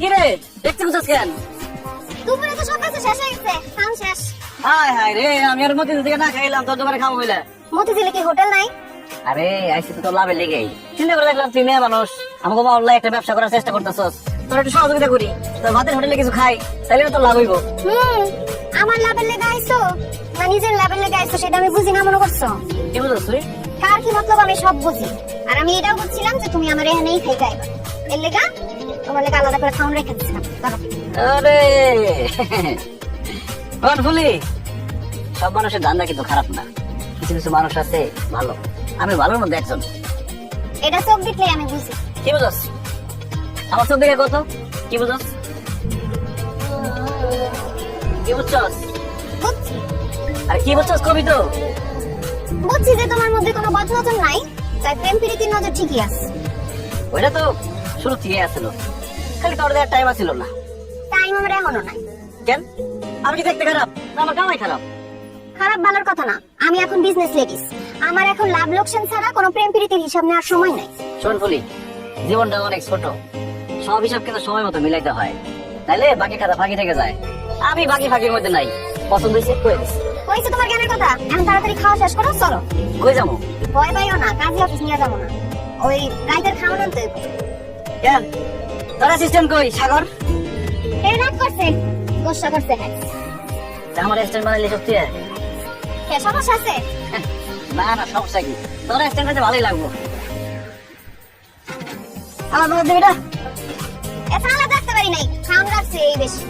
কি রে দেখতে বুঝছ কেন? দুপুরে তো সব কিছু শেষ হয়ে গেছে, খান শেষ। হায় হায় রে, আমি আর মতি থেকে না খাইলাম, তোর দোকানে খাবো বলে। মতিঝিলে কি হোটেল নাই? আরে আইসি তো তোর লাভের লেগেই। চিন্তা করে দেখলাম তুই মেয়ে মানুষ, আমাকে অনলাইন একটা ব্যবসা করার চেষ্টা করতেছস, তোর একটু সহযোগিতা করি, তোর ভাতের হোটেলে কিছু খাই, তাহলে তোর লাভ হইব। আমার লাভের লেগে আইছো না নিজের লাভের লেগে আইছো সেটা আমি বুঝি না মনে করছো? কি বুঝছ তুই? কার কি মতলব আমি সব বুঝি। আর আমি এটাও বুঝছিলাম যে তুমি আমার এখানেই থেকে আইবা, এর লেগা তোমার লেগে আলাদা করে খাওয়ান রেখে দিচ্ছিলাম। আরে ফুলি, সব মানুষের ধান্দা কিন্তু খারাপ না, কিছু কিছু মানুষ আছে ভালো, আমি ভালোর মধ্যে একজন। এটা চোখ দেখলে আমি বুঝি। কি বুঝছ? আমার চোখ দেখে কত কি বুঝছ? কি বুঝছস? বুঝছি আরে কি বুঝছস কবি তো? বুঝছি যে তোমার মধ্যে কোনো বদ নজর নাই, তাই প্রেম প্রীতির নজর ঠিকই আছে। ওইটা তো শুরু থেকে আসছিল, খালি তোর দেওয়ার টাইম আসছিল না। টাইম আমার এমনও নাই। কেন? আমি কি দেখতে খারাপ না আমার কামাই খারাপ? খারাপ ভালোর কথা না, আমি এখন বিজনেস লেডিস, আমার এখন লাভ লোকসান ছাড়া কোনো প্রেম প্রীতির হিসাব নেওয়ার সময় নাই। শোন ফুলি, জীবনটা অনেক ছোট, সব হিসাব কিন্তু সময় মতো মিলাইতে হয়, তাইলে বাকি খাতা ফাঁকি থেকে যায়। আমি বাকি ফাঁকির মধ্যে নাই, পছন্দ হয়েছে কই দিস। কইছে তোমার জ্ঞানের কথা, এখন তাড়াতাড়ি খাওয়া শেষ করো, চলো। কই যাবো? ভয় পাইও না, কাজে অফিস নিয়ে যাবো না, ওই রাইতের খাওয়া আনতে। কেন তোর অ্যাসিস্ট্যান্ট কই? সাগর এই রাত করছে, গোসা করছে। হ্যাঁ আমার অ্যাসিস্ট্যান্ট বানাইলে সত্যি? কে সমস্যা আছে? না না, সমস্যা কি, তোর অ্যাসিস্ট্যান্ট কাছে ভালোই লাগবো। আমার মনে দিবি না? এত আলাদা দেখতে পারি নাই, খাওয়ান রাখছে এই বেশি।